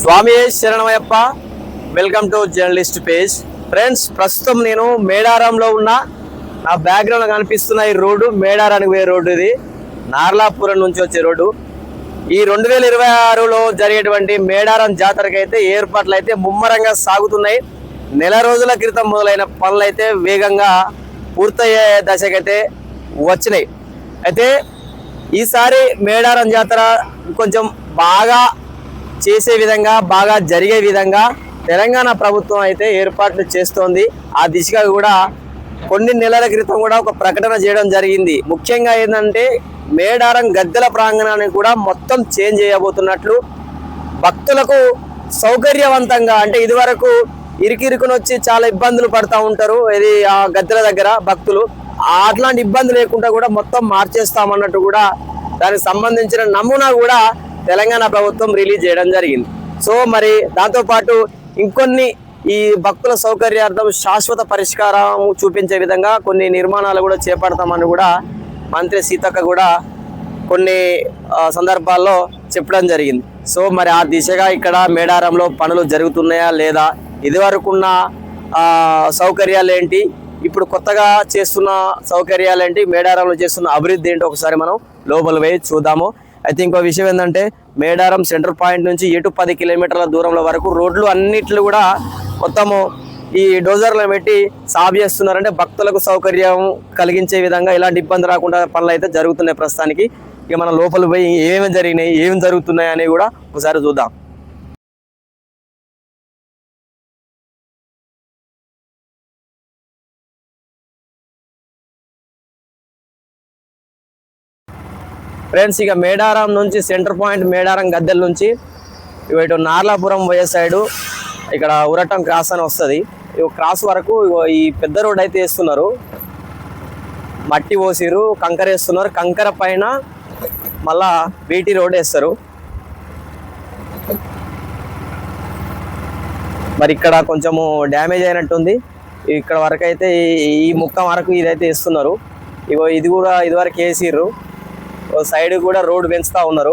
స్వామి శరణమయ్యప్ప. Welcome to journalist page. Friends, ప్రస్తుతం నేను మేడారంలో ఉన్న నా బ్యాక్గ్రౌండ్ కనిపిస్తున్న ఈ రోడ్డు మేడారానికి పోయే రోడ్డు. ఇది నార్లాపురం నుంచి వచ్చే రోడ్డు. ఈ 2026లో జరిగేటువంటి మేడారం జాతరకి అయితే ఏర్పాట్లు అయితే ముమ్మరంగా సాగుతున్నాయి. నెల రోజుల క్రితం మొదలైన పనులు అయితే వేగంగా పూర్తయ్యే దశకైతే వచ్చినాయి. అయితే ఈసారి మేడారం జాతర కొంచెం బాగా చేసే విధంగా, బాగా జరిగే విధంగా తెలంగాణ ప్రభుత్వం అయితే ఏర్పాట్లు చేస్తోంది. ఆ దిశగా కూడా కొన్ని నెలల క్రితం కూడా ఒక ప్రకటన చేయడం జరిగింది. ముఖ్యంగా ఏంటంటే మేడారం గద్దెల ప్రాంగణాన్ని కూడా మొత్తం చేంజ్ చేయబోతున్నట్లు, భక్తులకు సౌకర్యవంతంగా, అంటే ఇదివరకు ఇరికిరుకునొచ్చి చాలా ఇబ్బందులు పడుతూ ఉంటారు ఇది ఆ గద్దెల దగ్గర భక్తులు, అట్లాంటి ఇబ్బంది లేకుండా కూడా మొత్తం మార్చేస్తామన్నట్టు కూడా దానికి సంబంధించిన నమూనా కూడా తెలంగాణ ప్రభుత్వం రిలీజ్ చేయడం జరిగింది. సో మరి దాంతోపాటు ఇంకొన్ని ఈ భక్తుల సౌకర్యార్థం శాశ్వత పరిష్కారం చూపించే విధంగా కొన్ని నిర్మాణాలు కూడా చేపడతామని కూడా మంత్రి సీతక్క కూడా కొన్ని సందర్భాల్లో చెప్పడం జరిగింది. సో మరి ఆ దిశగా ఇక్కడ మేడారంలో పనులు జరుగుతున్నాయా లేదా, ఇదివరకున్న సౌకర్యాలు ఏంటి, ఇప్పుడు కొత్తగా చేస్తున్న సౌకర్యాలు ఏంటి, మేడారంలో చేస్తున్న అభివృద్ధి ఏంటి, ఒకసారి మనం లోపల పోయి చూద్దాము. అయితే ఇంకో విషయం ఏంటంటే మేడారం సెంటర్ పాయింట్ నుంచి ఎటు 10 కిలోమీటర్ల దూరంలో వరకు రోడ్లు అన్నిట్లు కూడా మొత్తము ఈ డోజర్లు పెట్టి సాగు చేస్తున్నారంటే భక్తులకు సౌకర్యం కలిగించే విధంగా, ఎలాంటి ఇబ్బంది రాకుండా పనులు అయితే జరుగుతున్నాయి ప్రస్తుతానికి. ఇక మనం లోపల పోయి ఏమేమి జరిగినాయి, ఏమి జరుగుతున్నాయి అని కూడా ఒకసారి చూద్దాం. ఫ్రెండ్స్, ఇక మేడారం నుంచి సెంటర్ పాయింట్ మేడారం గద్దెల నుంచి ఇటు నార్లాపురం పోయే సైడు ఇక్కడ ఉరటం క్రాస్ అని వస్తుంది. క్రాస్ వరకు ఈ పెద్ద రోడ్ అయితే వేస్తున్నారు, మట్టి పోసిరు, కంకర వేస్తున్నారు. కంకర పైన మళ్ళా బీటీ రోడ్ వేస్తారు. మరి ఇక్కడ కొంచెము డ్యామేజ్ అయినట్టుంది. ఇక్కడ వరకు అయితే ఈ ముక్క వరకు ఇదైతే వేస్తున్నారు. ఇది కూడా ఇదివరకు వేసిర్రు. సైడ్ కూడా రోడ్ పెంచుతా ఉన్నారు.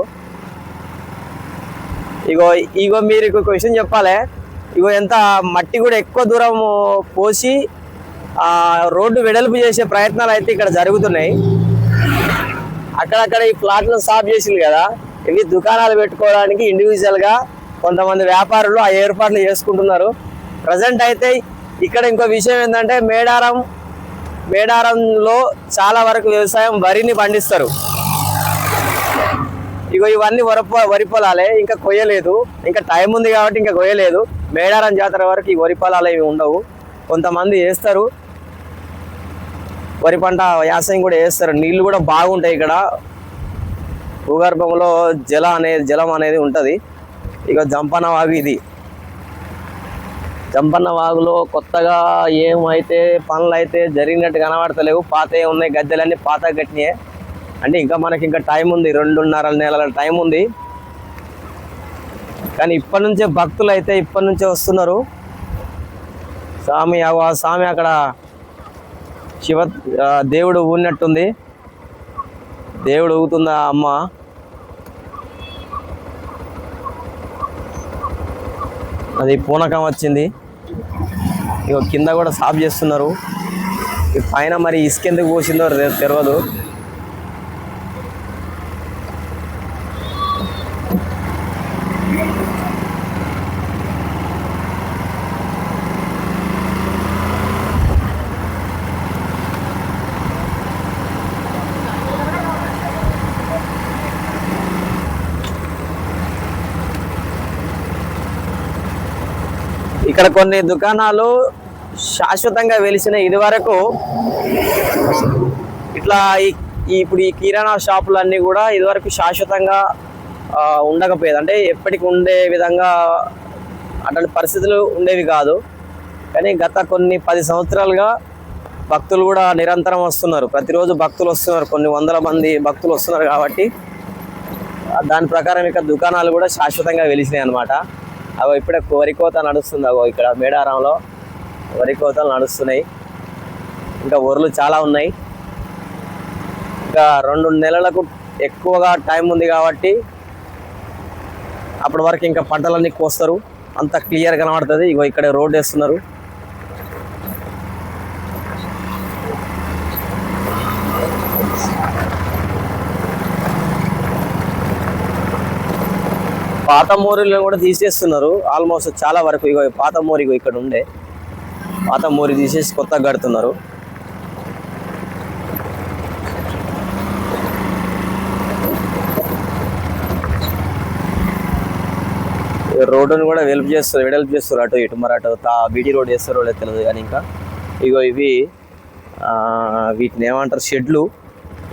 ఇగో మీరు ఒక విషయం చెప్పాలి. ఎంత మట్టి కూడా ఎక్కువ దూరం పోసి రోడ్డు వెడల్పు చేసే ప్రయత్నాలు అయితే ఇక్కడ జరుగుతున్నాయి. అక్కడక్కడ ఈ ప్లాట్లను సాఫ్ చేసింది కదా, ఇవి దుకాణాలు పెట్టుకోవడానికి ఇండివిజువల్గా కొంతమంది వ్యాపారులు ఆ ఏర్పాట్లు చేసుకుంటున్నారు. ప్రజెంట్ అయితే ఇక్కడ ఇంకో విషయం ఏంటంటే మేడారంలో చాలా వరకు వ్యవసాయం వరిని పండిస్తారు. ఇవన్నీ వరి పొలాలే, ఇంకా కొయ్యలేదు. ఇంకా టైం ఉంది కాబట్టి ఇంకా కొయ్యలేదు. మేడారం జాతర వరకు ఈ వరి పొలాలు ఏమి ఉండవు. కొంతమంది వేస్తారు, వరి పంట యాసంగి కూడా వేస్తారు. నీళ్లు కూడా బాగుంటాయి ఇక్కడ. భూగర్భంలో జలం అనేది ఉంటుంది. ఇక జంపన్న వాగు ఇది. జంపన్న వాగులో కొత్తగా ఏమైతే పనులు అయితే జరిగినట్టు కనబడతలేవు. పాతవి ఉన్నాయి, గద్దెలన్నీ పాత కట్టినాయే. అంటే ఇంకా మనకి ఇంకా టైం ఉంది, 2.5 నెలల టైం ఉంది. కానీ ఇప్పటి నుంచే భక్తులు అయితే ఇప్పటి నుంచే వస్తున్నారు. స్వామి అక్కడ దేవుడు ఊరినట్టుంది. దేవుడు ఊగుతుందా అమ్మ. అది పూనకం వచ్చింది. కింద కూడా సాఫ్ చేస్తున్నారు. పైన మరి ఇసుకెందుకు పోసిందో తెలియదు. ఇక్కడ కొన్ని దుకాణాలు శాశ్వతంగా వెలిసిన. ఇది వరకు ఇట్లా ఇప్పుడు ఈ కిరాణా షాపులన్నీ కూడా ఇదివరకు శాశ్వతంగా ఉండకపోయేది. అంటే ఎప్పటికి ఉండే విధంగా అట్లాంటి పరిస్థితులు ఉండేవి కాదు. కానీ గత కొన్ని 10 సంవత్సరాలుగా భక్తులు కూడా నిరంతరం వస్తున్నారు. ప్రతిరోజు భక్తులు వస్తున్నారు, కొన్ని వందల మంది భక్తులు వస్తున్నారు. కాబట్టి దాని ప్రకారం ఇక దుకాణాలు కూడా శాశ్వతంగా వెలిసినాయి అన్నమాట. ఇప్పుడే వరి కోత నడుస్తుంది. ఇక్కడ మేడారంలో వరి కోతలు నడుస్తున్నాయి. ఇంకా ఊర్లు చాలా ఉన్నాయి. ఇంకా 2 నెలలకు ఎక్కువగా టైం ఉంది కాబట్టి అప్పటి వరకు ఇంకా పంటలన్నీ కోస్తారు, అంత క్లియర్ కనబడుతుంది. ఇగో ఇక్కడ రోడ్ వేస్తున్నారు. పాత మోరీలను కూడా తీసేస్తున్నారు ఆల్మోస్ట్ చాలా వరకు. ఇగో పాత మోరీ ఇక్కడ ఉండే పాత మోరీ తీసేసి కొత్తగా కడుతున్నారు. రోడ్డును కూడా వెడల్పు చేస్తారు అటు ఇటు. మరి అటు బీటీ రోడ్ చేస్తారో లేదు తెలియదు కానీ ఇంకా ఇగో ఇవి వీటిని ఏమంటారు, షెడ్లు.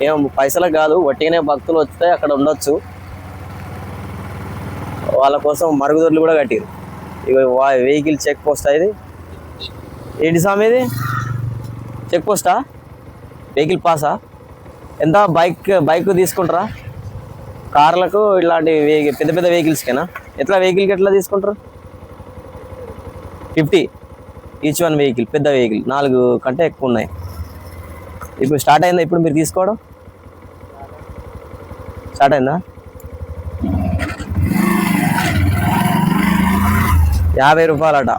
ఏం పైసలకు కాదు, వట్టిగానే భక్తులు వస్తే అక్కడ ఉండొచ్చు. వాళ్ళ కోసం మరుగుదొడ్లు కూడా కట్టారు. ఇక వెహికల్ చెక్ పోస్ట్. ఇది ఏంటి స్వామి, ఇది చెక్ పోస్టా, వెహికల్ పాసా? ఎంత? బైక్ తీసుకుంటారా? కార్లకు ఇలాంటి పెద్ద పెద్ద వెహికల్స్కేనా? ఎట్లా వెహికల్కి ఎట్లా తీసుకుంటారు? 50 ఈచ్ వన్ వెహికల్. పెద్ద వెహికల్ 4 కంటే ఎక్కువ ఉన్నాయి. ఇప్పుడు స్టార్ట్ అయిందా? ఇప్పుడు మీరు తీసుకోవడం స్టార్ట్ అయిందా? 50 రూపాయలట.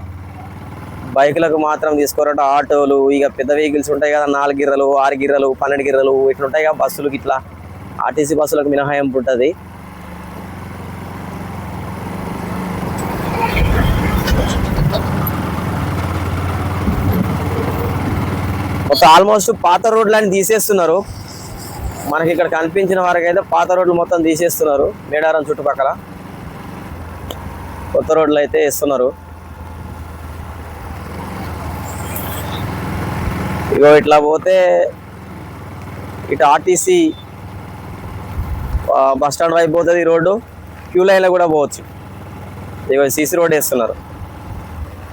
బైకులకు మాత్రం తీసుకోరట. ఆటోలు, ఇక పెద్ద వెహికల్స్ ఉంటాయి కదా, 4 గిర్రలు, 6 గిర్రలు, 12 గిర్రలు ఇట్లుంటాయి కదా బస్సులకి, ఇట్లా ఆర్టీసీ బస్సులకు మినహాయింపు ఉంటుంది. మొత్తం ఆల్మోస్ట్ పాత రోడ్లన్నీ తీసేస్తున్నారు. మనకి ఇక్కడ కనిపించిన వరకు అయితే పాత రోడ్లు మొత్తం తీసేస్తున్నారు. మేడారం చుట్టుపక్కల కొత్త రోడ్లు అయితే వేస్తున్నారు. ఇగో ఇట్లా పోతే ఇటు ఆర్టీసీ బస్ స్టాండ్ వైపు పోతుంది ఈ రోడ్డు. క్యూ లైన్లో కూడా పోవచ్చు. ఇగో సీసీ రోడ్ వేస్తున్నారు,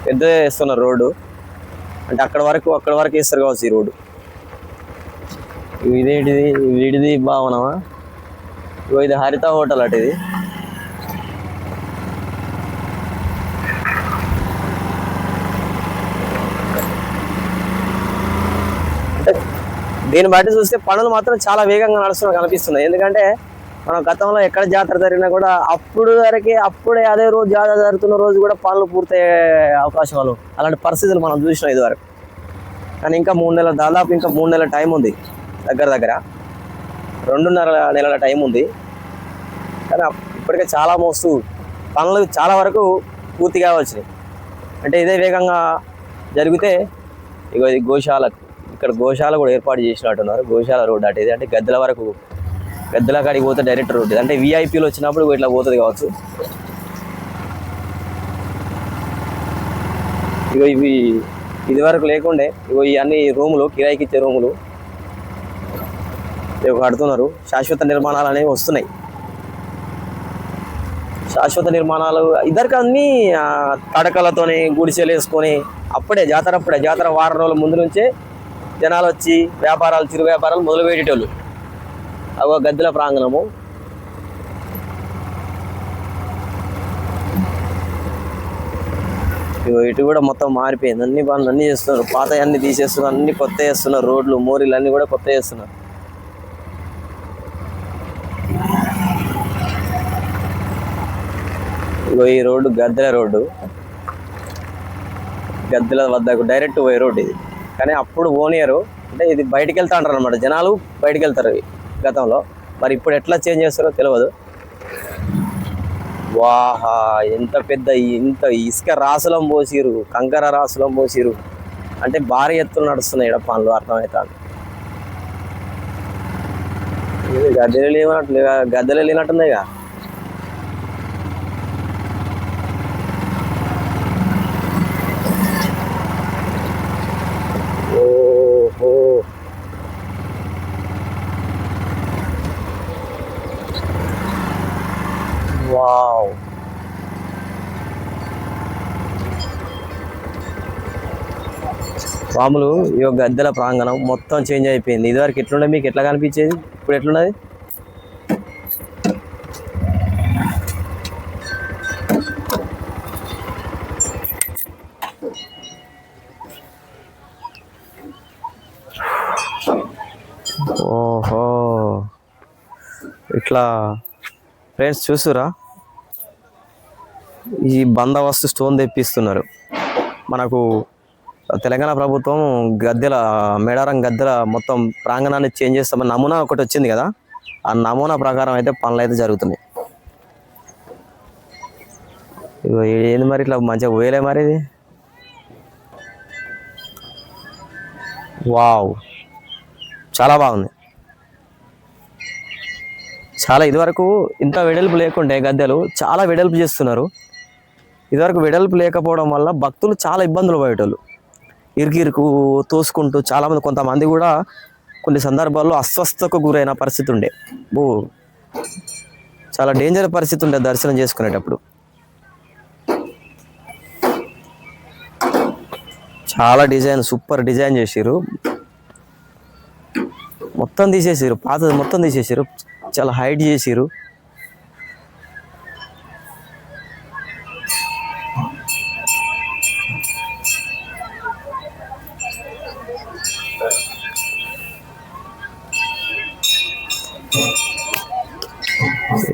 పెద్ద వేస్తున్నారు రోడ్డు. అంటే అక్కడ వరకు వేస్తారు కావచ్చు ఈ రోడ్డు. ఇదేంటిది? వీడిది భవనమా? ఇగో ఇది హరిత హోటల్ అటు. ఇది దీన్ని బట్టి చూస్తే పనులు మాత్రం చాలా వేగంగా నడుస్తున్నట్టు కనిపిస్తున్నాయి. ఎందుకంటే మనం గతంలో ఎక్కడ జాతర జరిగినా కూడా అప్పుడే అదే రోజు జాతర జరుగుతున్న రోజు కూడా పనులు పూర్తయ్యే అవకాశాలు, అలాంటి పరిస్థితులు మనం చూసినాం ఇదివరకు. కానీ ఇంకా 3 నెలల, దాదాపు ఇంకా 3 నెలల టైం ఉంది. దగ్గర 2.5 నెలల టైం ఉంది. కానీ ఇప్పటికే చాలా పనులు చాలా వరకు పూర్తిగా వచ్చినాయి. అంటే ఇదే వేగంగా జరిగితే ఇగో ఇది గోశాలకు, ఇక్కడ గోశాల కూడా ఏర్పాటు చేసినట్టున్నారు. గోశాల రోడ్ అటు ఇది. అంటే గద్దెల కాడికి పోతే డైరెక్ట్ రోడ్. అంటే విఐపీలు వచ్చినప్పుడు ఇట్లా పోతుంది కావచ్చు. ఇగో ఇవి ఇది వరకు లేకుండే. ఇగో ఇవన్నీ రూములు, కిరాయికి ఇచ్చే రూములు కడుతున్నారు. శాశ్వత నిర్మాణాలు అనేవి వస్తున్నాయి. శాశ్వత నిర్మాణాలు ఇద్దరికి అన్నీ తడకలతోని గుడిసెలు వేసుకొని జాతర వారం రోజుల ముందు నుంచే జనాలు వచ్చి చిరు వ్యాపారాలు మొదలు పెట్టేటోళ్ళు. అగో గద్దెల ప్రాంగణము. ఇటు కూడా మొత్తం మారిపోయింది. అన్ని పనులు అన్నీ చేస్తున్నారు. పాత అన్ని తీసేస్తున్నారు, అన్ని కొత్త చేస్తున్నారు. రోడ్లు, మోరీలు అన్నీ కూడా కొత్త చేస్తున్నారు. ఇగో ఈ రోడ్డు గద్దెల రోడ్డు. గద్దెల వద్దకు డైరెక్ట్ పోయే రోడ్డు ఇది. కానీ అప్పుడు పోనీయరు. అంటే ఇది బయటికి వెళ్తా అంటారు అనమాట. జనాలు బయటికి వెళ్తారు గతంలో. మరి ఇప్పుడు ఎట్లా చేంజ్ చేస్తారో తెలియదు. వాహా, ఇంత ఇసుక రాసులం పోసిరు, కంకర రాసులం పోసిరు. అంటే భారీ ఎత్తులు నడుస్తున్నాయి ఇక్కడ పనులు. అర్థమవుతాను. గద్దెలు లేనట్టున్నాయి. ఓహో, వావ్. మామూలు ఈ గద్దెల ప్రాంగణం మొత్తం చేంజ్ అయిపోయింది. ఇదివరకు ఎట్లుండే, మీకు ఎట్లా కనిపించేది, ఇప్పుడు ఎట్లున్నది? ఓహో, ఇట్లా ఫ్రెండ్స్ చూస్తురా. ఈ బందోబస్తు స్టోన్ తెప్పిస్తున్నారు. మనకు తెలంగాణ ప్రభుత్వం మేడారం గద్దెల మొత్తం ప్రాంగణాన్ని చేంజ్ చేస్తామని నమూనా ఒకటి వచ్చింది కదా, ఆ నమూనా ప్రకారం అయితే పనులు అయితే జరుగుతున్నాయి. ఇగో ఏంది మరి ఇట్లా మంచిగా పోయలే మరి ఇది. వావ్, చాలా బాగుంది. చాలా ఇదివరకు ఇంత వెడల్పు లేకుండే గద్దెలు చాలా వెడల్పు చేస్తున్నారు. ఇదివరకు వెడల్పు లేకపోవడం వల్ల భక్తులు చాలా ఇబ్బందులు పడేటోళ్ళు. ఇరుకు తోసుకుంటూ చాలామంది, కొంతమంది కూడా కొన్ని సందర్భాల్లో అస్వస్థకు గురైన పరిస్థితి ఉండే. చాలా డేంజర్ పరిస్థితి ఉండే దర్శనం చేసుకునేటప్పుడు. చాలా డిజైన్, సూపర్ డిజైన్ చేసిరు. మొత్తం తీసేసారు, పాతది మొత్తం తీసేసారు, చాలా హైట్ చేసిరు.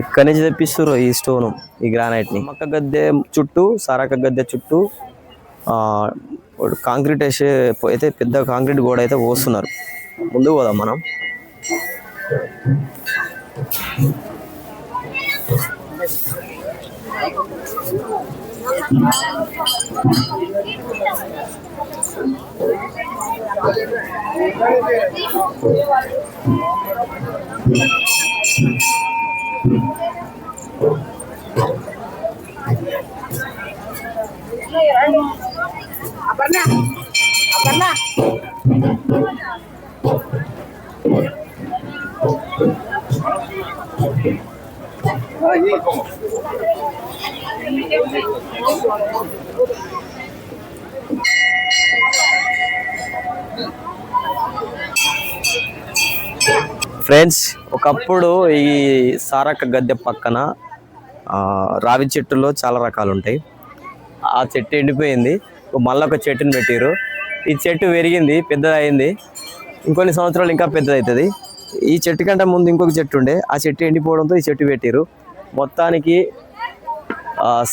ఇక్కడి నుంచి తెప్పిస్తారు ఈ స్టోను, ఈ గ్రానైట్ని. మక్క గద్దె చుట్టూ, సారక్క గద్దె చుట్టూ కాంక్రీట్ వేసి అయితే పెద్ద కాంక్రీట్ గోడ అయితే పోస్తున్నారు. ముందుకు పోదాం మనం. ఫ్రెండ్స్, ఒకప్పుడు ఈ సారక్క గద్దె పక్కన రావి చెట్టులో చాలా రకాలు ఉంటాయి. ఆ చెట్టు ఎండిపోయింది, మళ్ళీ ఒక చెట్టుని పెట్టారు. ఈ చెట్టు పెరిగింది, పెద్దదైంది, ఇంకొన్ని సంవత్సరాలు ఇంకా పెద్దదవుతుంది. ఈ చెట్టు కంటే ముందు ఇంకొక చెట్టు ఉండే, ఆ చెట్టు ఎండిపోవడంతో ఈ చెట్టు పెట్టారు. మొత్తానికి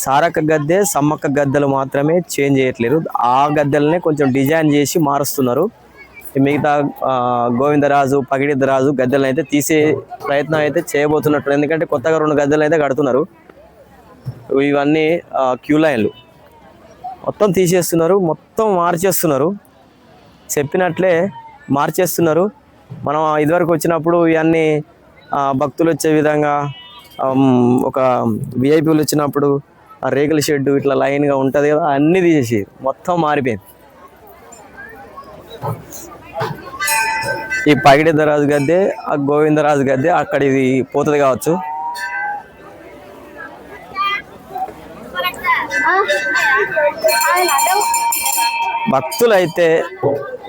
సారక్క గద్దె, సమ్మక్క గద్దెలు మాత్రమే చేంజ్ చేయట్లేరు. ఆ గద్దెలనే కొంచెం డిజైన్ చేసి మారుస్తున్నారు. మిగతా గోవిందరాజు, పగిడిద్దరాజు గద్దెలను అయితే తీసే ప్రయత్నం అయితే చేయబోతున్నట్టు. ఎందుకంటే కొత్తగా 2 గద్దెలను అయితే కడుతున్నారు. ఇవన్నీ క్యూ లైన్లు మొత్తం తీసేస్తున్నారు, మొత్తం మార్చేస్తున్నారు. చెప్పినట్లే మార్చేస్తున్నారు. మనం ఇదివరకు వచ్చినప్పుడు ఇవన్నీ భక్తులు వచ్చే విధంగా, ఒక విఐపీలు వచ్చినప్పుడు ఆ రేకుల షెడ్డు ఇట్లా లైన్గా ఉంటుంది కదా, అన్నీ తీసేసి మొత్తం మారిపోయింది. ఈ పగిడిద్దరాజు గద్దె, ఆ గోవిందరాజు గద్దె అక్కడ ఇది పోతుంది కావచ్చు. భక్తులు అయితే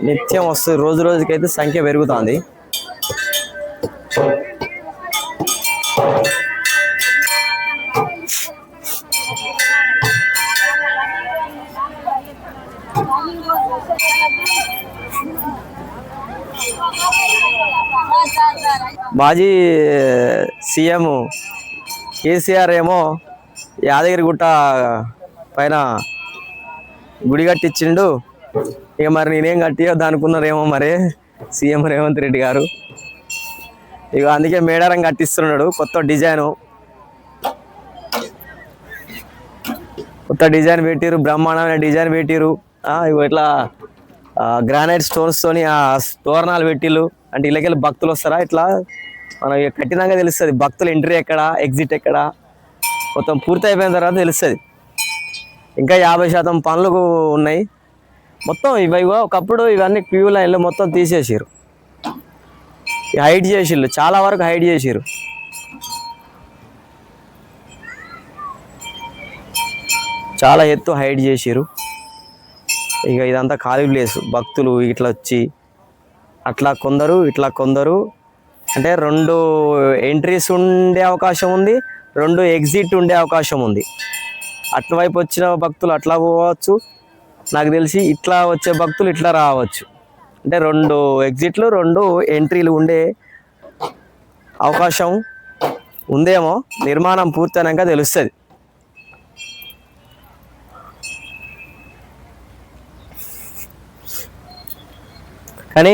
నిత్యం వస్తుంది, రోజు రోజుకైతే సంఖ్య పెరుగుతుంది. మాజీ సీఎం కేసీఆర్ ఏమో యాదగిరిగుట్ట పైన గుడి కట్టించిండు. ఇక మరి నేనేం కట్టియొద్దు అనుకున్నారేమో మరి సీఎం రేవంత్ రెడ్డి గారు. ఇక అందుకే మేడారం కట్టిస్తున్నాడు. కొత్త డిజైన్ పెట్టిరు, బ్రహ్మాండమైన డిజైన్ పెట్టిరు. ఇగో ఇట్లా గ్రానైట్ స్టోన్స్తోని ఆ తోరణాలు పెట్టిళ్ళు. అంటే ఇళ్ళకెళ్ళి భక్తులు వస్తారా, ఇట్లా మనం కఠినంగా తెలుస్తుంది భక్తులు ఎంట్రీ ఎక్కడ, ఎగ్జిట్ ఎక్కడ, మొత్తం పూర్తి అయిపోయిన తర్వాత తెలుస్తుంది. ఇంకా 50% పనులు ఉన్నాయి. మొత్తం ఇవి ఒకప్పుడు ఇవన్నీ క్యూ లైన్లు మొత్తం తీసేసారు, హైడ్ చేసిళ్ళు, చాలా వరకు హైడ్ చేసారు. చాలా ఎత్తు హైడ్ చేసారు. ఇక ఇదంతా ఖాళీ ప్లేస్. భక్తులు ఇట్లా వచ్చి అట్లా కొందరు, ఇట్లా కొందరు, అంటే 2 ఎంట్రీస్ ఉండే అవకాశం ఉంది, 2 ఎగ్జిట్ ఉండే అవకాశం ఉంది. అటువైపు వచ్చిన భక్తులు అట్లా పోవచ్చు, నాకు తెలిసి ఇట్లా వచ్చే భక్తులు ఇట్లా రావచ్చు. అంటే 2 ఎగ్జిట్లు, 2 ఎంట్రీలు ఉండే అవకాశం ఉందేమో. నిర్మాణం పూర్తయినాక తెలుస్తుంది. కానీ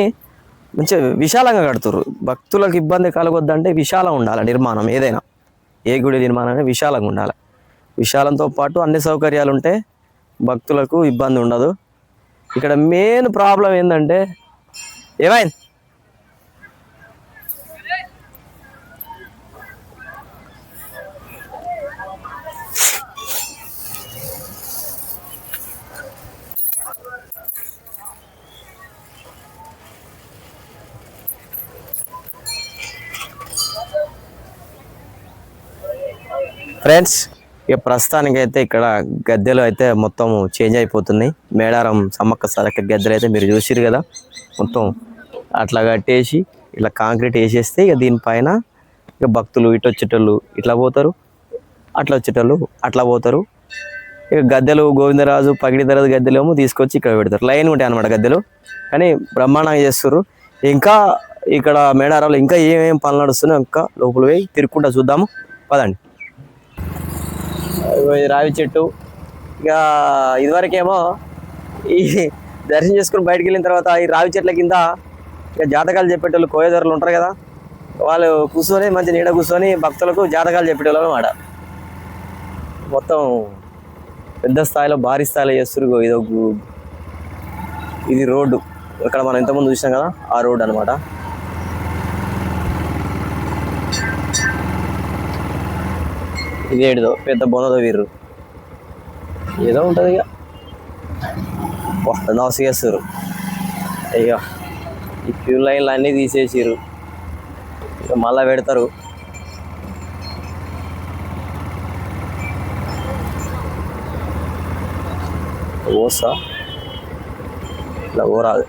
మంచిగా విశాలంగా కడుతురు. భక్తులకు ఇబ్బంది కలగొద్దంటే విశాలం ఉండాలి నిర్మాణం, ఏదైనా ఏ గుడి నిర్మాణం అయినా విశాలంగా ఉండాలి. విశాలంతో పాటు అన్ని సౌకర్యాలు ఉంటే భక్తులకు ఇబ్బంది ఉండదు. ఇక్కడ మెయిన్ ప్రాబ్లం ఏంటంటే ఏమైంది, ఫ్రెండ్స్ ఇక ప్రస్తుతానికి అయితే ఇక్కడ గద్దెలు అయితే మొత్తం చేంజ్ అయిపోతున్నాయి. మేడారం సమ్మక్క సారక్క గద్దెలు అయితే మీరు చూసిరు కదా, మొత్తం అట్లా కట్టేసి ఇట్లా కాంక్రీట్ వేసేస్తే ఇక దీనిపైన ఇక భక్తులు ఇటు వచ్చేటోళ్ళు ఇట్లా పోతారు, అట్లా వచ్చేటోళ్ళు అట్లా పోతారు. ఇక గద్దెలు గోవిందరాజు పగిడిదరాజు గద్దెలు ఏమో తీసుకొచ్చి ఇక్కడ పెడతారు. లైన్ ఉంటాయి అన్నమాట గద్దెలు, కానీ బ్రహ్మాండంగా చేస్తారు. ఇంకా ఇక్కడ మేడారంలో ఇంకా ఏమేమి పనులు నడుస్తున్నాయి ఇంకా లోపల పోయి తిరుక్కుంటా చూద్దాము పదండి. రావి చెట్టు, ఇక ఇదివరకేమో ఈ దర్శనం చేసుకుని బయటకు వెళ్ళిన తర్వాత ఈ రావి చెట్ల కింద ఇక జాతకాలు చెప్పేటోళ్ళు కోయదొరలు ఉంటారు కదా, వాళ్ళు కూర్చొని మంచి నీడ కూర్చొని భక్తులకు జాతకాలు చెప్పేటోళ్ళు అన్నమాట. మొత్తం పెద్ద స్థాయిలో భారీ స్థాయిలో చేస్తారు. ఇది రోడ్డు, ఇక్కడ మనం ఇంతకుముందు చూసాం కదా ఆ రోడ్డు అనమాట. ఇదేదో పెద్ద బొనదో వీరు ఏదో ఉంటుంది ఇక నవస చేస్తారు. అయ్యో ఈ క్యూ లైన్లు అన్నీ తీసేసారు, ఇక మళ్ళా పెడతారు. ఓసా ఇలా ఓరాదు.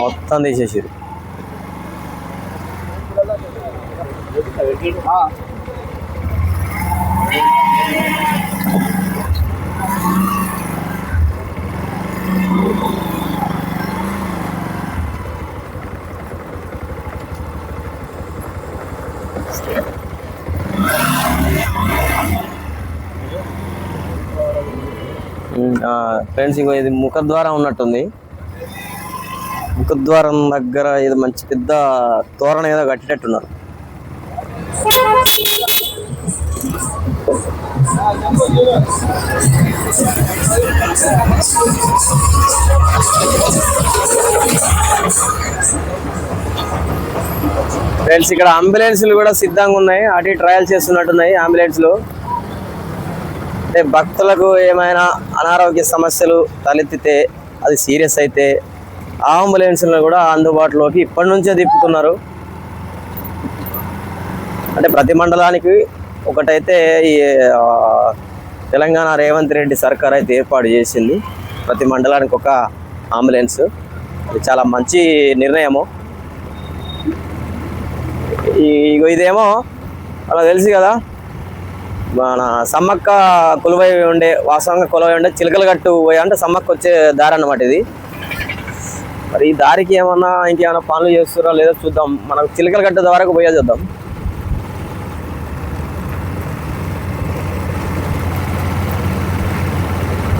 మొత్తం తీసేసారు. ఫ్రెండ్స్ ఇంకో ఇది ముఖద్వారం ఉన్నట్టుంది. ముఖద్వారం దగ్గర ఏదో మంచి పెద్ద తోరణం ఏదో కట్టేటట్టున్నారు. ఫ్రెండ్స్ ఇక్కడ అంబులెన్స్లు కూడా సిద్ధంగా ఉన్నాయి, అటు ట్రయల్ చేస్తున్నట్టున్నాయి అంబులెన్స్లు. అంటే భక్తులకు ఏమైనా అనారోగ్య సమస్యలు తలెత్తితే, అది సీరియస్ అయితే ఆ అంబులెన్స్లను కూడా అందుబాటులోకి ఇప్పటి నుంచే తిప్పుతున్నారు. అంటే ప్రతి మండలానికి ఒకటైతే ఈ తెలంగాణ రేవంత్ రెడ్డి సర్కార్ అయితే ఏర్పాటు చేసింది, ప్రతి మండలానికి ఒక అంబులెన్స్. ఇది చాలా మంచి నిర్ణయము. ఇదేమో అలా తెలుసు కదా, మన సమ్మక్క కొలువై ఉండే, వాస్తవంగా కొలువై ఉండే చిలకల గట్టు పోయి అంటే సమ్మక్క వచ్చే దారి అన్నమాట ఇది. మరి ఈ దారికి ఏమన్నా ఇంకేమైనా పనులు చేస్తారో లేదో చూద్దాం. మనం చిలకల గట్టు వరకు పోయే చూద్దాం.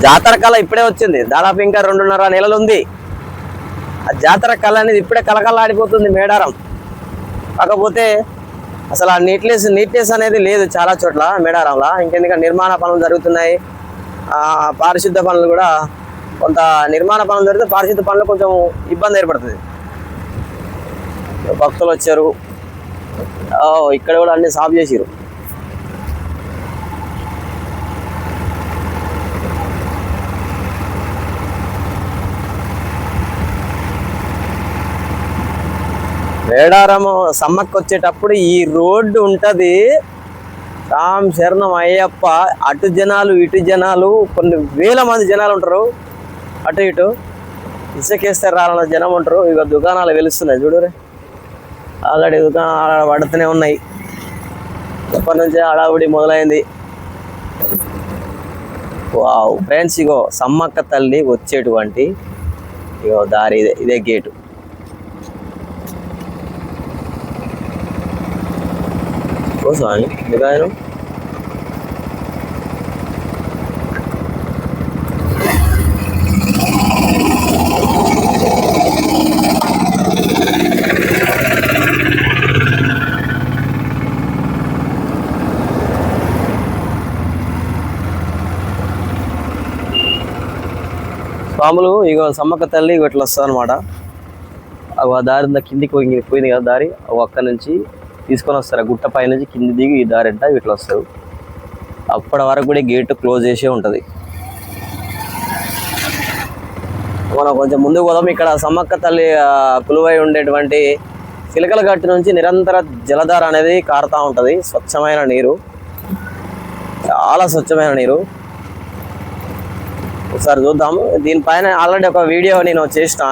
జాతర కళ ఇప్పుడే వచ్చింది, దాదాపు ఇంకా 2.5 నెలలు ఉంది. ఆ జాతర కళ అనేది ఇప్పుడే కలకలాడిపోతుంది మేడారం. కాకపోతే అసలు ఆ నీట్నెస్ అనేది లేదు చాలా చోట్ల మేడారంలో. ఇంకెందుకంటే నిర్మాణ పనులు జరుగుతున్నాయి, పారిశుద్ధ పనులు కూడా కొంత నిర్మాణ పనులు జరిగితే పారిశుద్ధ పనులు కొంచెం ఇబ్బంది ఏర్పడుతుంది. భక్తులు వచ్చారు, ఇక్కడ కూడా అన్ని సాఫ్ చేసిరు. మేడారము సమ్మక్క వచ్చేటప్పుడు ఈ రోడ్డు ఉంటుంది. రామ్ శరణం అయ్యప్ప, అటు జనాలు ఇటు జనాలు, కొన్ని వేల మంది జనాలు ఉంటారు. అటు ఇటు ఇసుకేస్తే రాలన్న జనం ఉంటారు. ఇక దుకాణాలు వెలుస్తున్నాయి చూడరే, ఆల్రెడీ దుకాణాలు పడుతూనే ఉన్నాయి. ఎప్పటి నుంచే హడావుడి మొదలైంది. వావ్ ఫ్రెండ్స్, ఇగో సమ్మక్క తల్లి వచ్చేటువంటి ఇగో దారి ఇదే గేటు. స్వామి దుకాణం స్వాములు ఇగో సమ్మక్క తల్లి ఇగో ఇట్లా వస్తుంది అనమాట. ఆ దారి కిందికి పోయింది కదా దారి, అక్కడి నుంచి తీసుకొని వస్తారు. గుట్ట పై నుంచి కింది దిగి ఈ దారి అంట ఇట్లా వస్తారు. అప్పటి వరకు కూడా గేట్ క్లోజ్ చేసే ఉంటుంది. మనం కొంచెం ముందుకు పోదాం. ఇక్కడ సమ్మక్క తల్లి కొలువై ఉండేటువంటి చిలకల గట్టు నుంచి నిరంతర జలధార అనేది కారుతూ ఉంటుంది. స్వచ్ఛమైన నీరు, చాలా స్వచ్ఛమైన నీరు. ఒకసారి చూద్దాం. దీనిపైన ఆల్రెడీ ఒక వీడియో నేను చేసిన.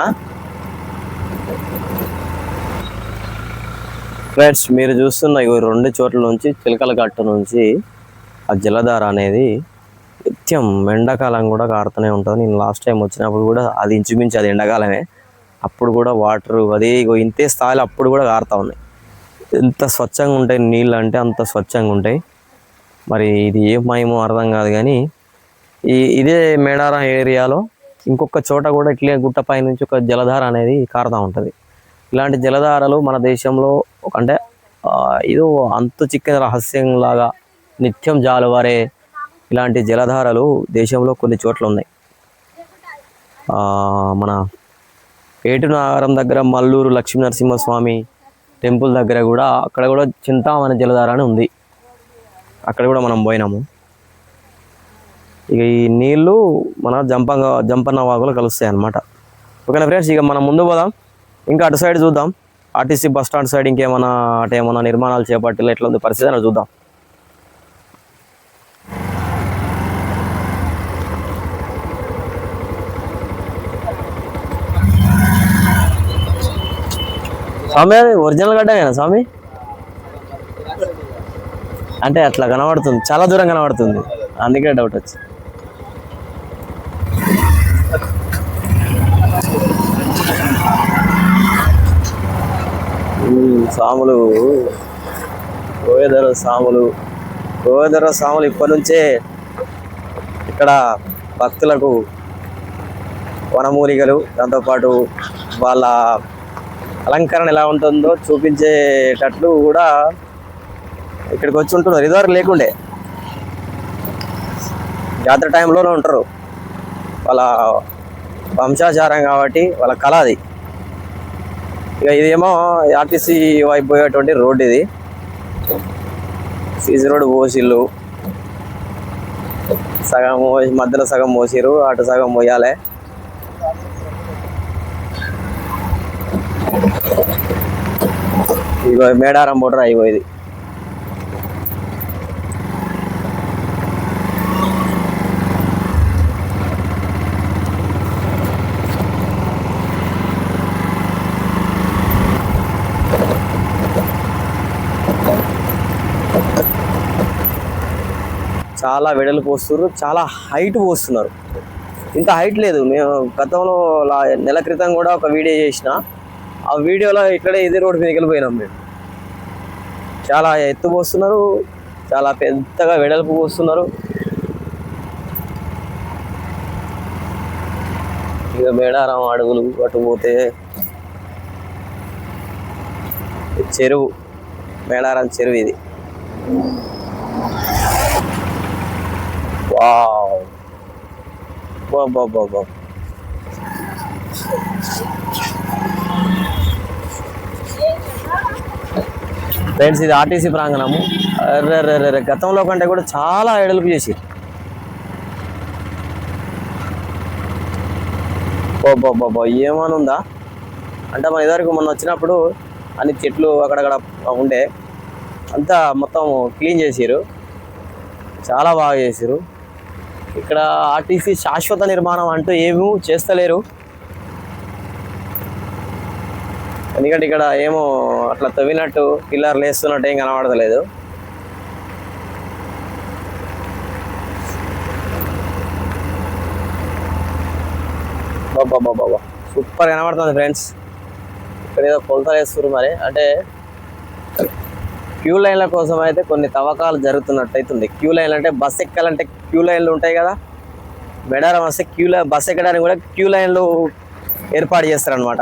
ఫ్రెండ్స్, మీరు చూస్తున్న ఈ 2 చోట్ల నుంచి చిలకల గట్టు నుంచి ఆ జలధార అనేది నిత్యం ఎండాకాలం కూడా కారుతూనే ఉంటుంది. నేను లాస్ట్ టైం వచ్చినప్పుడు కూడా అది ఇంచుమించు అది ఎండాకాలమే. అప్పుడు కూడా వాటర్ అదే ఇంతే స్థాయిలో అప్పుడు కూడా కారుతూ ఉన్నాయి. ఎంత స్వచ్ఛంగా ఉంటాయి నీళ్ళు అంటే అంత స్వచ్ఛంగా ఉంటాయి. మరి ఇది ఏ మయమో అర్థం కాదు కానీ ఇదే మేడారం ఏరియాలో ఇంకొక చోట కూడా ఇట్లే గుట్టపై నుంచి ఒక జలధార అనేది కారుతూ ఉంటుంది. ఇలాంటి జలధారలు మన దేశంలో అంటే ఏదో అంతు చిక్కిన రహస్యంలాగా నిత్యం జాలువారే ఇలాంటి జలధారలు దేశంలో కొన్ని చోట్ల ఉన్నాయి. మన ఏటునాగారం దగ్గర మల్లూరు లక్ష్మీనరసింహస్వామి టెంపుల్ దగ్గర కూడా అక్కడ కూడా చింతామణి జలధార అని ఉంది. అక్కడ కూడా మనం పోయినాము. ఇక ఈ నీళ్ళు మన జంపన్న వాగులో కలుస్తాయి అన్నమాట. ఓకేనా ఫ్రెండ్స్, ఇక మనం ముందు పోదాం. ఇంకా అటు సైడ్ చూద్దాం. ఆర్టీసీ బస్ స్టాండ్ సైడ్ ఇంకేమన్నా అటేమన్నా నిర్మాణాలు చేపట్టిలో ఎట్లా ఉంది పరిస్థితి అని చూద్దాం. స్వామి ఒరిజినల్ గడ్డమేనా స్వామి? అంటే అట్లా కనబడుతుంది, చాలా దూరం కనబడుతుంది, అందుకే డౌట్ వచ్చి. సాములు కోయదర సాములు ఇప్పటి నుంచే ఇక్కడ భక్తులకు వనమూలికలు దాంతోపాటు వాళ్ళ అలంకరణ ఎలా ఉంటుందో చూపించేటట్లు కూడా ఇక్కడికి వచ్చి ఉంటున్నారు. ఇదివరకు లేకుండే, జాతర టైంలోనే ఉంటారు. వాళ్ళ వంశాచారం కాబట్టి వాళ్ళ కళ అది. ఇక ఇదేమో ఆర్టీసీ వైపు పోయేటువంటి రోడ్. ఇది సీసీ రోడ్ పోసిళ్ళు, సగం మధ్యలో సగం పోసిరు, అటు సగం పోయాలి. ఇక మేడారం బోర్డర్ అయిపోయింది. చాలా వెడలు పోస్తున్నారు, చాలా హైట్ పోస్తున్నారు. ఇంత హైట్ లేదు. మేము గతంలో నెల క్రితం కూడా ఒక వీడియో చేసిన. ఆ వీడియోలో ఇక్కడే ఇదే రోడ్డు మీదకి వెళ్ళిపోయినాం మేము. చాలా ఎత్తు పోస్తున్నారు, చాలా పెద్దగా వెడల్పు పోస్తున్నారు. ఇక మేడారం అడుగులు అటు పోతే చెరువు, మేడారం చెరువు ఇది. వావ్, బాబా ఫ్రెండ్స్, ఇది ఆర్టీసీ ప్రాంగణము. గతంలో కంటే కూడా చాలా వెడల్పు చేసి బాబా ఏమనుందా అంటే మన ఇదివరకు మొన్న వచ్చినప్పుడు అన్ని చెట్లు అక్కడక్కడ ఉండే అంతా మొత్తం క్లీన్ చేసిరు, చాలా బాగా చేసిరు. ఇక్కడ ఆర్టీసీ శాశ్వత నిర్మాణం అంటూ ఏమీ చేస్తలేరు. ఎందుకంటే ఇక్కడ ఏమో అట్లా తవ్వినట్టు పిల్లర్లు వేస్తున్నట్టు ఏం కనబడతలేదు. బాబా సూపర్ కనబడుతుంది ఫ్రెండ్స్. ఇక్కడ ఏదో కొలతలు వేస్తున్నారు. మరి అంటే క్యూ లైన్ల కోసం అయితే కొన్ని తవ్వకాలు జరుగుతున్నట్టు అవుతుంది. క్యూ లైన్లు అంటే బస్ ఎక్కాలంటే క్యూ లైన్లు ఉంటాయి కదా. మేడారం వస్తే బస్ ఎక్కడానికి కూడా క్యూ లైన్లు ఏర్పాటు చేస్తారనమాట.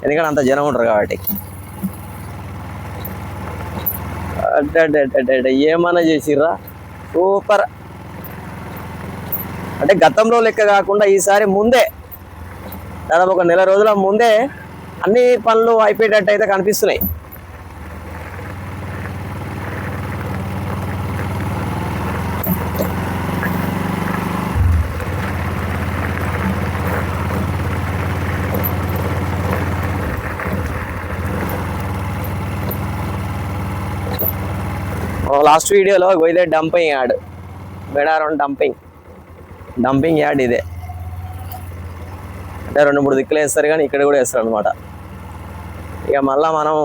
ఎందుకంటే అంత జనం ఉంటారు కాబట్టి. ఏమన్నా చేసిర్రా, సూపర్. అంటే గతంలో లెక్క కాకుండా ఈసారి ముందే దాదాపు ఒక నెల రోజుల ముందే అన్ని పనులు అయిపోయేటట్టు అయితే కనిపిస్తున్నాయి. లాస్ట్ వీడియోలో ఇదే dumping yard, Medaram dumping yard ఇదే. అంటే 2-3 దిక్కులు వేస్తారు కానీ ఇక్కడ కూడా వేస్తారు అనమాట. ఇక మళ్ళా మనం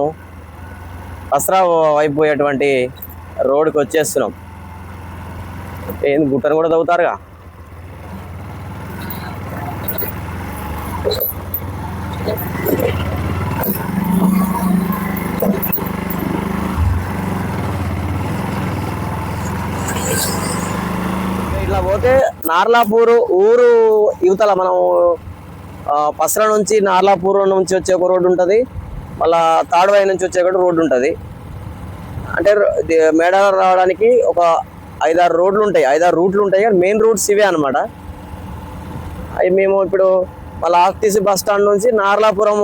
పసరా వైపు పోయేటువంటి రోడ్కి వచ్చేస్తున్నాం. ఏంది గుట్టను కూడా తవ్వుతారుగా. ఇట్లా పోతే నార్లాపూర్ ఊరు యువతల మనం పసరా నుంచి నార్లాపూర్ నుంచి వచ్చే ఒక రోడ్డు ఉంటుంది, మళ్ళా తాడువాయి నుంచి వచ్చే కూడా రోడ్డు ఉంటుంది. అంటే మేడారం రావడానికి ఒక 5-6 రోడ్లు ఉంటాయి, 5-6 రూట్లు ఉంటాయి. కానీ మెయిన్ రూట్స్ ఇవే అనమాట. అవి మేము ఇప్పుడు మళ్ళీ ఆర్టీసీ బస్ స్టాండ్ నుంచి నార్లాపురం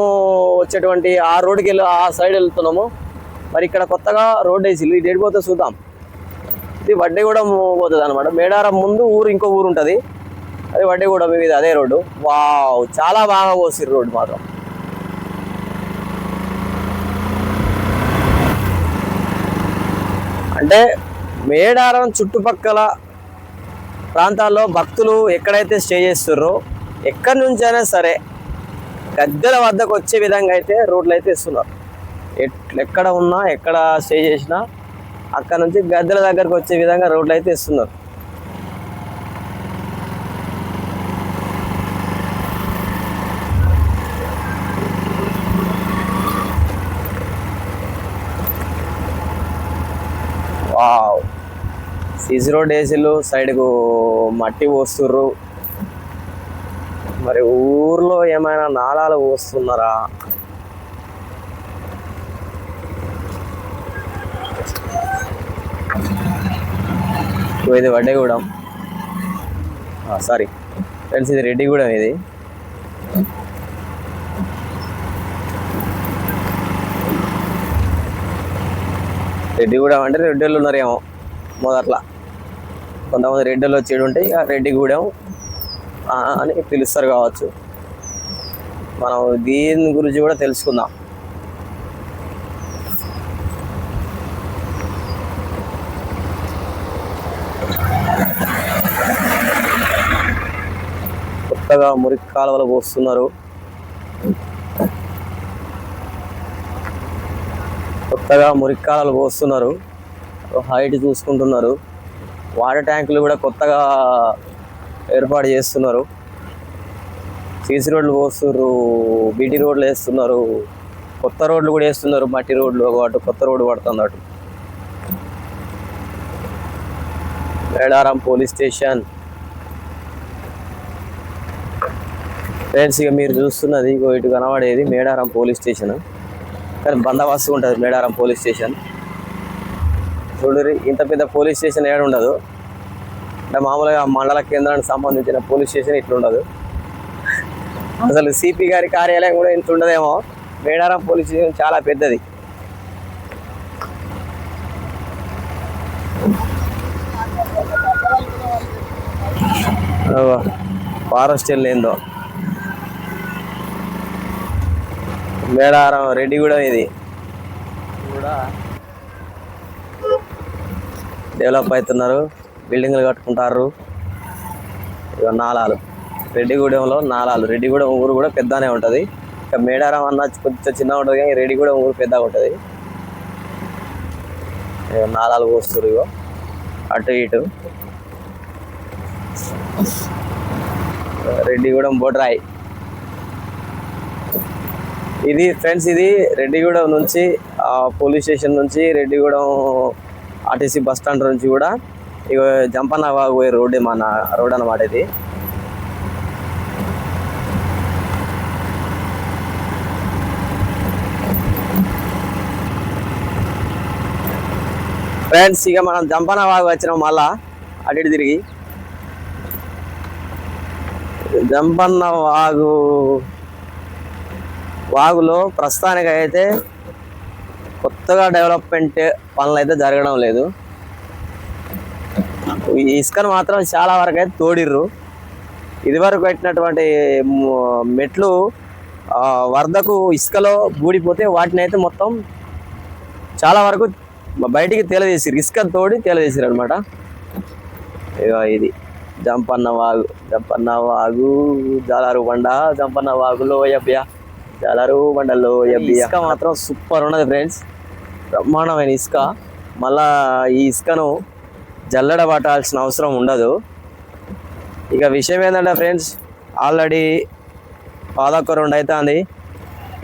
వచ్చేటువంటి ఆ రోడ్డుకి ఆ సైడ్ వెళ్తున్నాము. మరి ఇక్కడ కొత్తగా రోడ్డు వేసి ఇది ఎడిపోతే చూద్దాం. ఇది వడ్డేగూడెం పోతుంది అనమాట. మేడారం ముందు ఊరు ఇంకో ఊరు ఉంటుంది, అది వడ్డేగూడెం మీద అదే రోడ్డు. వావ్, చాలా బాగా పోసిరు రోడ్డు మాత్రం. అంటే మేడారం చుట్టుపక్కల ప్రాంతాల్లో భక్తులు ఎక్కడైతే స్టే చేస్తున్నారో ఎక్కడి నుంచైనా సరే గద్దెల వద్దకు వచ్చే విధంగా అయితే రోడ్లు అయితే ఇస్తున్నారు. ఎక్కడ ఉన్నా ఎక్కడ స్టే చేసినా అక్కడ నుంచి గద్దెల దగ్గరకు వచ్చే విధంగా రోడ్లు అయితే ఇస్తున్నారు. వావ్, సీసీ రోడ్ వేసిళ్ళు, సైడ్కు మట్టి పోస్తుర్రు. మరి ఊర్లో ఏమైనా నాళాలు పోస్తున్నారా? ఇది వడ్డేగూడెం, సారీ ఫ్రెండ్స్, ఇది రెడ్డిగూడెం. ఇది రెడ్డిగూడెం అంటే రెడ్డిళ్ళు ఉన్నారేమో మొదట్లో, కొంతమంది రెడ్డిళ్ళు వచ్చేది ఉంటే ఇక రెడ్డిగూడెం అని పిలుస్తారు కావచ్చు. మనం దీని గురించి కూడా తెలుసుకుందాం. కొత్తగా మురికి కాలువలు పోస్తున్నారు, హైట్ చూసుకుంటున్నారు. వాటర్ ట్యాంకులు కూడా కొత్తగా ఏర్పాటు చేస్తున్నారు. సీసీ రోడ్లు పోస్తున్నారు, బీటీ రోడ్లు వేస్తున్నారు, కొత్త రోడ్లు కూడా వేస్తున్నారు. మట్టి రోడ్లు అటు కొత్త రోడ్డు పడుతుంది అటు. Medaram police station friends. ఇక మీరు చూస్తున్నది ఇటు కనబడేది మేడారం పోలీస్ స్టేషన్. కానీ బందోబస్తు ఉంటుంది మేడారం పోలీస్ స్టేషన్. చూడరి, ఇంత పెద్ద పోలీస్ స్టేషన్ ఏడ ఉండదు. అంటే మామూలుగా మండల కేంద్రానికి సంబంధించిన పోలీస్ స్టేషన్ ఇట్లుండదు. అసలు సిపి గారి కార్యాలయం కూడా ఇంత ఉండదేమో. మేడారం పోలీస్ స్టేషన్ చాలా పెద్దది. ఫారెస్ట్ ఏందో మేడారం రెడ్డిగూడెం ఇది కూడా డెవలప్ అవుతున్నారు, బిల్డింగ్లు కట్టుకుంటారు. ఇక నాలాలు, రెడ్డిగూడెంలో నాలాలు. రెడ్డిగూడెం ఊరు కూడా పెద్దనే ఉంటుంది. ఇక మేడారం అన్న కొంచెం చిన్నగా ఉంటుంది, కానీ రెడ్డిగూడెం ఊరు పెద్దగా ఉంటుంది. ఇక నాలాలు పోస్తారు. ఇగో అటు ఇటు రెడ్డిగూడెం బొడ్రాయి. ఇది ఫ్రెండ్స్, ఇది రెడ్డిగూడెం నుంచి పోలీస్ స్టేషన్ నుంచి రెడ్డిగూడెం ఆర్టీసీ బస్ స్టాండ్ నుంచి కూడా ఇక జంపన్న పోయే రోడ్డు, మన రోడ్ అన్నమాట ఇది. ఫ్రెండ్స్, ఇక మనం జంపన్న వాగు వచ్చినాం. మళ్ళా అటు ఇటు తిరిగి జంపన్న వాగులో ప్రస్తుతానికి అయితే కొత్తగా డెవలప్మెంట్ పనులు అయితే జరగడం లేదు. ఈ ఇసుకను మాత్రం చాలా వరకు అయితే తోడిర్రు. ఇదివరకు పెట్టినటువంటి మెట్లు వరదకు ఇసుకలో బూడిపోతే వాటిని అయితే మొత్తం చాలా వరకు బయటికి తేలదీసిరు, ఇసుక తోడి తేలదీసిరు అనమాట. ఇది జంపన్న వాగు జాలారు బండ, జంపన్న వాగులో యబ్బియా జాలారు బండలో యబ్బియా. ఇసుక మాత్రం సూపర్ ఉన్నది ఫ్రెండ్స్, బ్రహ్మాండమైన ఇసుక. మళ్ళా ఈ ఇసుకను జల్లెడ పట్టాల్సిన అవసరం ఉండదు. ఇక విషయం ఏంటంటే ఫ్రెండ్స్, ఆల్రెడీ 11 అవుతుంది.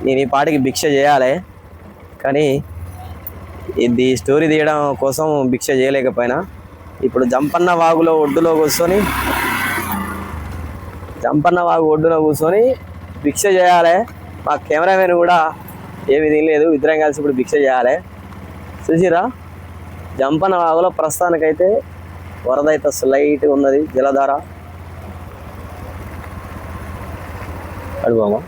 నేను ఈ పాటికి భిక్ష చేయాలి, కానీ ఇది స్టోరీ తీయడం కోసం భిక్ష చేయలేకపోయినా. ఇప్పుడు జంపన్న వాగులో ఒడ్డులో కూర్చొని భిక్ష చేయాలి. మా కెమెరామెన్ కూడా ఏమి తినలేదు, ఇద్దరం కలిసి ఇప్పుడు భిక్ష చేయాలి. చూసిరా, జంపన్న వాగులో ప్రస్తుతానికైతే వరద అయితే లైట్గా ఉన్నది, జలధార. అడుగుమా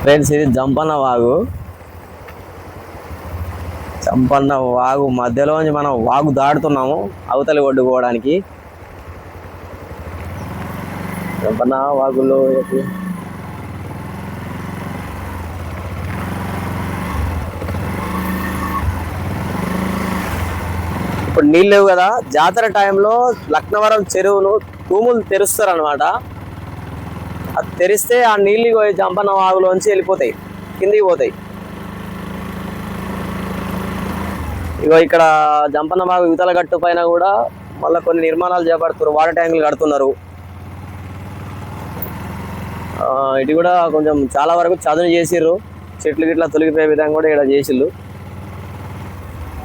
ఫ్రెండ్స్, ఇది జంపన్న వాగు మధ్యలోంచి మనం వాగు దాడుతున్నాము అవతలి ఒడ్డుకోవడానికి. జంపన్న వాగులో ఇప్పుడు నీళ్ళు లేవు కదా, జాతర టైంలో లక్నవరం చెరువును తూములు తెరుస్తారు అనమాట. అది తెరిస్తే ఆ నీళ్ళు జంపన్న వాగులోంచి వెళ్ళిపోతాయి, కిందికి పోతాయి. ఇగో ఇక్కడ జంపన్న వాగు యువతల గట్టు పైన కూడా మళ్ళీ కొన్ని నిర్మాణాలు చేపడుతున్నారు, వాటర్ ట్యాంకులు కడుతున్నారు. ఇది కూడా కొంచెం చాలా వరకు చదును చేసిర్రు, చెట్లు గిట్లా తొలగిపోయే విధంగా కూడా ఇక్కడ చేసిళ్ళు.